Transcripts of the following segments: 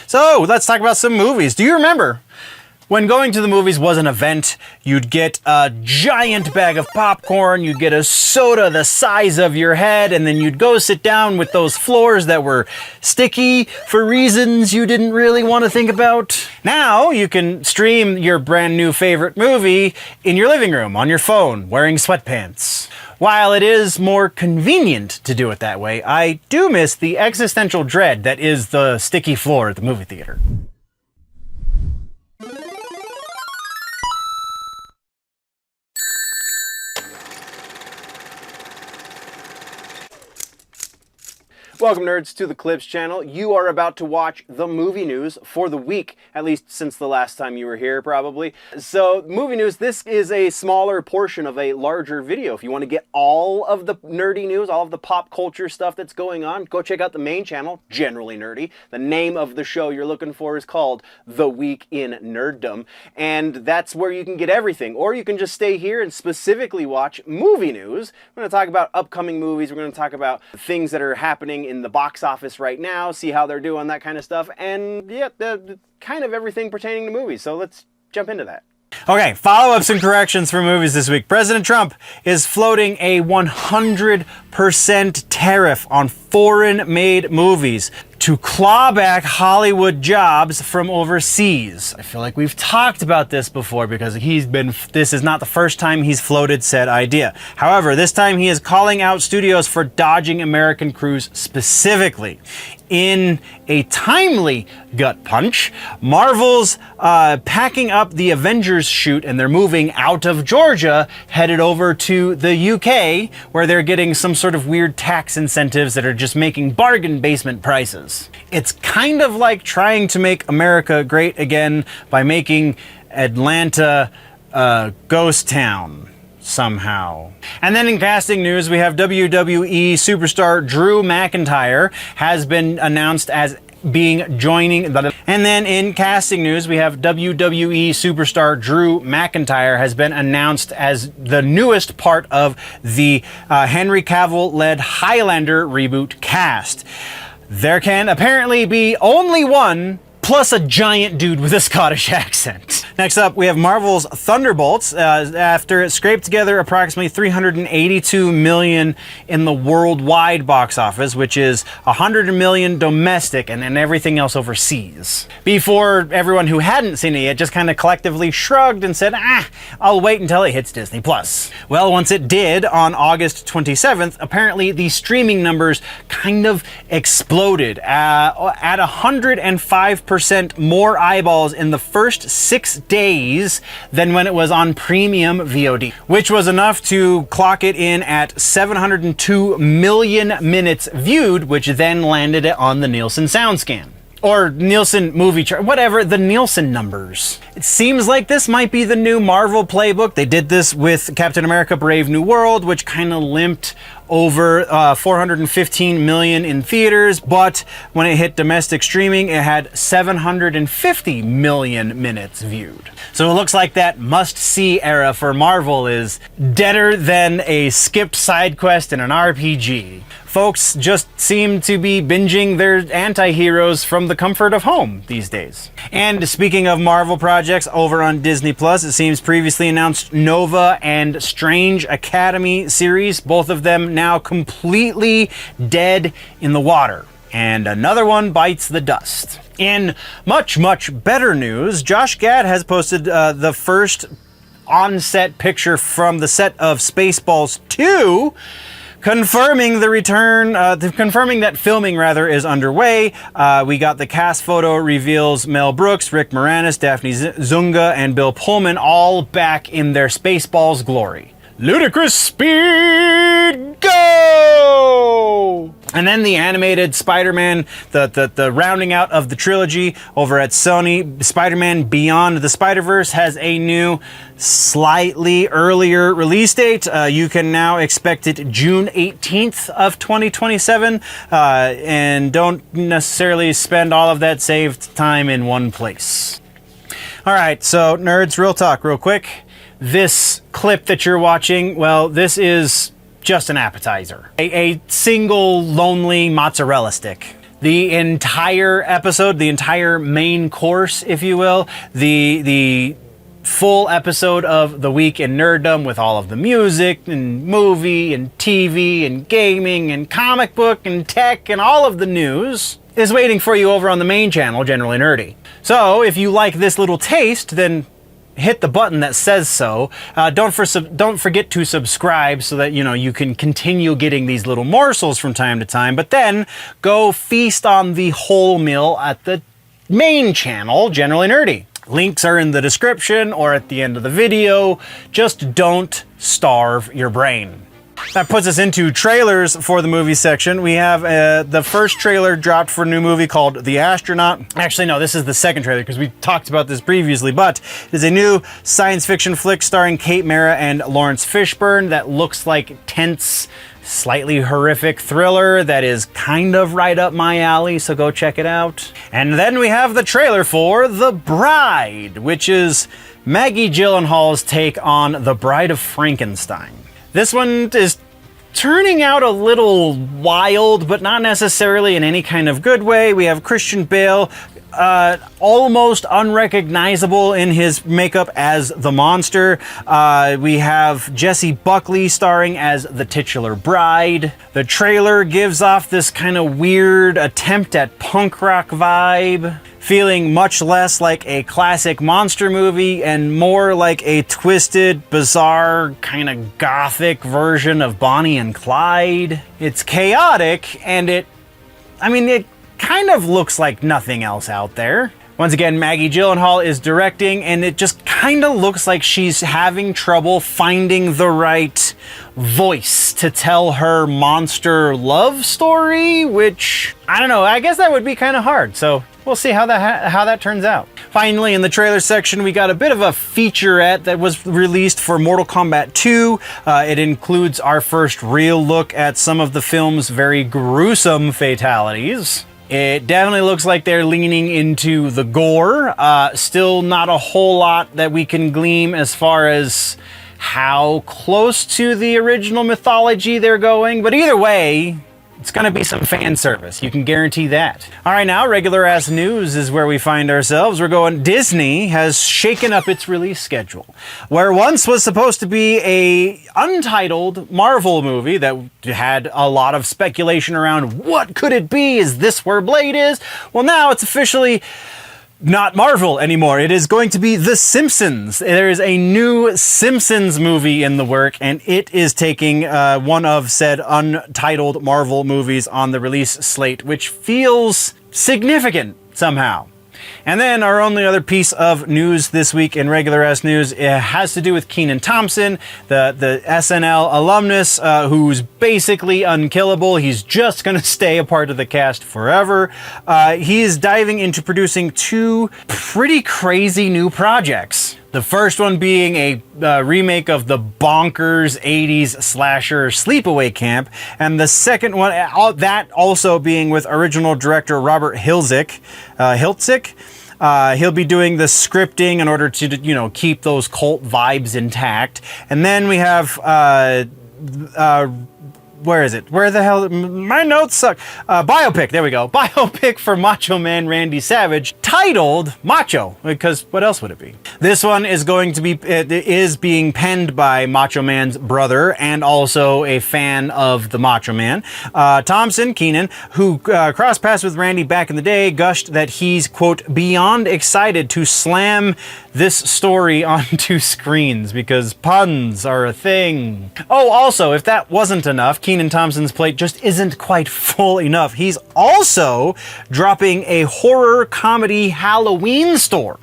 So let's talk about some movies. Do you remember when going to the movies was an event? You'd get a giant bag of popcorn, you'd get a soda the size of your head, and then you'd go sit down with those floors that were sticky for reasons you didn't really want to think about. Now you can stream your brand new favorite movie in your living room on your phone wearing sweatpants. While it is more convenient to do it that way, I do miss the existential dread that is the sticky floor at the movie theater. Welcome, nerds, to the Clips channel. You are about to watch the movie news for the week, at least since the last time you were here, probably. So, movie news, this is a smaller portion of a larger video. If you want to get all of the nerdy news, all of the pop culture stuff that's going on, go check out the main channel, Generally Nerdy. The name of the show you're looking for is called The Week in Nerddom, and that's where you can get everything. Or you can just stay here and specifically watch movie news. We're going to talk about upcoming movies, we're going to talk about things that are happening in the box office right now, see how they're doing, that kind of stuff, and yeah, the kind of everything pertaining to movies. So let's jump into that. Okay, follow-ups and corrections for movies this week. President Trump is floating a 100% tariff on foreign-made movies to claw back Hollywood jobs from overseas. I feel like we've talked about this before because this is not the first time he's floated said idea. However, this time he is calling out studios for dodging American crews specifically. In a timely gut punch, Marvel's packing up the Avengers shoot and they're moving out of Georgia, headed over to the UK, where they're getting some sort of weird tax incentives that are just making bargain basement prices. It's kind of like trying to make America great again by making Atlanta a ghost town somehow. And then in casting news, we have WWE superstar Drew McIntyre has been announced as joining. And then in casting news, we have WWE superstar Drew McIntyre has been announced as the newest part of the Henry Cavill-led Highlander reboot cast. There can apparently be only one, plus a giant dude with a Scottish accent. Next up, we have Marvel's Thunderbolts. After it scraped together approximately $382 million in the worldwide box office, which is $100 million domestic and then everything else overseas. Before everyone who hadn't seen it yet just kind of collectively shrugged and said, I'll wait until it hits Disney+. Well, once it did on August 27th, apparently the streaming numbers kind of exploded at 105% more eyeballs in the first 6 days than when it was on premium VOD, which was enough to clock it in at 702 million minutes viewed, which then landed it on the Nielsen SoundScan. Or Nielsen movie chart, whatever, the Nielsen numbers. It seems like this might be the new Marvel playbook. They did this with Captain America Brave New World, which kind of limped over 415 million in theaters, but when it hit domestic streaming, it had 750 million minutes viewed. So it looks like that must-see era for Marvel is deader than a skipped side quest in an RPG. Folks just seem to be binging their anti-heroes from the comfort of home these days. And speaking of Marvel projects over on Disney+, it seems previously announced Nova and Strange Academy series, both of them now completely dead in the water. And another one bites the dust. In much, much better news, Josh Gad has posted the first on-set picture from the set of Spaceballs 2, confirming the return, confirming that filming is underway. We got the cast photo reveals Mel Brooks, Rick Moranis, Daphne Zunga, and Bill Pullman all back in their Spaceballs glory. Ludicrous speed, go! And then the animated Spider-Man, the rounding out of the trilogy over at Sony, Spider-Man Beyond the Spider-Verse has a new, slightly earlier release date. You can now expect it June 18th of 2027, and don't necessarily spend all of that saved time in one place. All right, so nerds, real talk, real quick. This clip that you're watching, well, this is just an appetizer. A single lonely mozzarella stick. the entire episode, the entire main course, if you will, the full episode of The Week in Nerddom with all of the music and movie and TV and gaming and comic book and tech and all of the news is waiting for you over on the main channel, Generally Nerdy. So if you like this little taste, then hit the button that says so. Don't forget to subscribe so that you can continue getting these little morsels from time to time, but then go feast on the whole meal at the main channel, Generally Nerdy. Links are in the description or at the end of the video. Just don't starve your brain. That puts us into trailers for the movie section. We have the first trailer dropped for a new movie called The Astronaut. Actually, no, this is the second trailer because we talked about this previously, but it is a new science fiction flick starring Kate Mara and Lawrence Fishburne that looks like tense, slightly horrific thriller that is kind of right up my alley, so go check it out. And then we have the trailer for The Bride, which is Maggie Gyllenhaal's take on The Bride of Frankenstein. This one is turning out a little wild, but not necessarily in any kind of good way. We have Christian Bale, almost unrecognizable in his makeup as the monster. We have Jessie Buckley starring as the titular bride. The trailer gives off this kind of weird attempt at punk rock vibe, feeling much less like a classic monster movie and more like a twisted, bizarre, kind of gothic version of Bonnie and Clyde. It's chaotic, and it kind of looks like nothing else out there. Once again, Maggie Gyllenhaal is directing, and it just kind of looks like she's having trouble finding the right voice to tell her monster love story, which, I don't know, I guess that would be kind of hard, so we'll see how that turns out. Finally, in the trailer section, we got a bit of a featurette that was released for Mortal Kombat 2. It includes our first real look at some of the film's very gruesome fatalities. It definitely looks like they're leaning into the gore. Still not a whole lot that we can glean as far as how close to the original mythology they're going, but either way, it's gonna be some fan service. You can guarantee that. All right, now regular ass news is where we find ourselves. We're going, Disney has shaken up its release schedule. Where once was supposed to be a untitled Marvel movie that had a lot of speculation around what could it be? Is this where Blade is? Well, now it's officially not Marvel anymore. It is going to be The Simpsons. There is a new Simpsons movie in the work, and it is taking one of said untitled Marvel movies on the release slate, which feels significant somehow. And then our only other piece of news this week in regular ass news, it has to do with Kenan Thompson, the SNL alumnus, who's basically unkillable. He's just going to stay a part of the cast forever. He is diving into producing two pretty crazy new projects. The first one being a remake of the bonkers 80s slasher Sleepaway Camp, and the second one, that also being with original director Robert Hiltzik. He'll be doing the scripting in order to, keep those cult vibes intact. And then we have, where is it? Where the hell? My notes suck. Biopic. There we go. Biopic for Macho Man Randy Savage, titled Macho, because what else would it be? This one is being penned by Macho Man's brother and also a fan of the Macho Man. Thompson, Kenan, who crossed paths with Randy back in the day, gushed that he's, quote, beyond excited to slam this story onto screens because puns are a thing. Oh, also, if that wasn't enough, Kenan Thompson's plate just isn't quite full enough. He's also dropping a horror comedy Halloween store.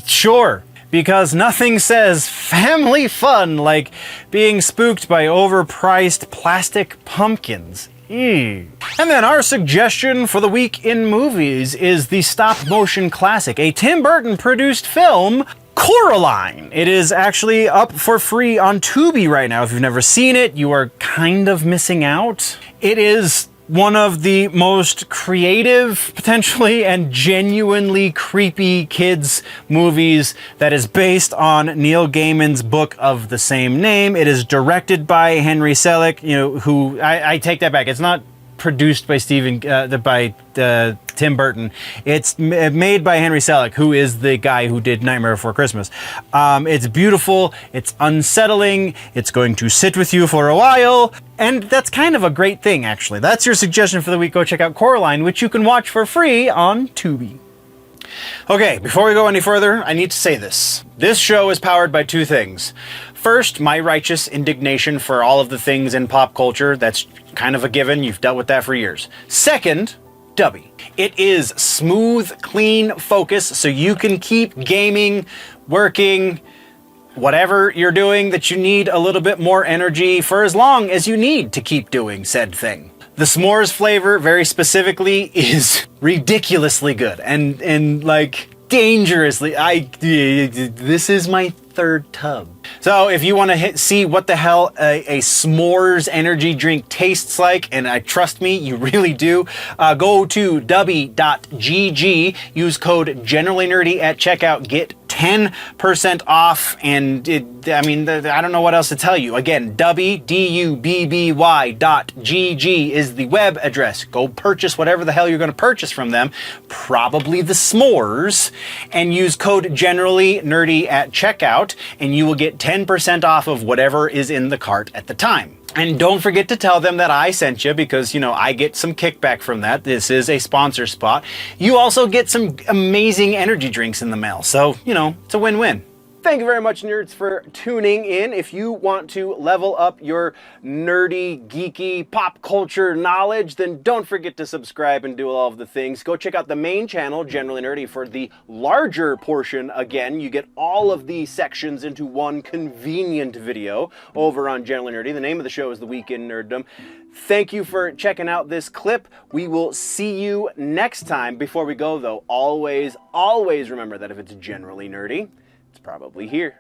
Sure, because nothing says family fun like being spooked by overpriced plastic pumpkins. And then our suggestion for the week in movies is the stop-motion classic, a Tim Burton produced film, Coraline. It is actually up for free on Tubi right now. If you've never seen it, you are kind of missing out. It is one of the most creative, potentially, and genuinely creepy kids movies that is based on Neil Gaiman's book of the same name. It is directed by Henry Selick, who, I take that back. It's not produced by Tim Burton. It's made by Henry Selick, who is the guy who did Nightmare Before Christmas. It's beautiful, it's unsettling, it's going to sit with you for a while, and that's kind of a great thing, actually. That's your suggestion for the week. Go check out Coraline, which you can watch for free on Tubi. Okay, before we go any further, I need to say this. This show is powered by two things. First, my righteous indignation for all of the things in pop culture. That's kind of a given. You've dealt with that for years. Second, DUBBY. It is smooth, clean focus so you can keep gaming, working, whatever you're doing that you need a little bit more energy for as long as you need to keep doing said thing. The s'mores flavor, very specifically, is ridiculously good and like dangerously. This is my third tub. So if you want to see what the hell a s'mores energy drink tastes like, and trust me, you really do, go to dubby.gg, use code GenerallyNerdy at checkout, get 10% off, and I don't know what else to tell you. Again, Dubby, DUBBY.GG is the web address. Go purchase whatever the hell you're going to purchase from them, probably the s'mores, and use code GenerallyNerdy at checkout, and you will get 10% off of whatever is in the cart at the time. And don't forget to tell them that I sent you, because, you know, I get some kickback from that. This is a sponsor spot. You also get some amazing energy drinks in the mail. So, you know, it's a win-win. Thank you very much, nerds, for tuning in. If you want to level up your nerdy, geeky, pop culture knowledge, then don't forget to subscribe and do all of the things. Go check out the main channel, Generally Nerdy, for the larger portion. Again, you get all of the sections into one convenient video over on Generally Nerdy. The name of the show is The Week in Nerddom. Thank you for checking out this clip. We will see you next time. Before we go, though, always remember that if it's generally nerdy, it's probably here.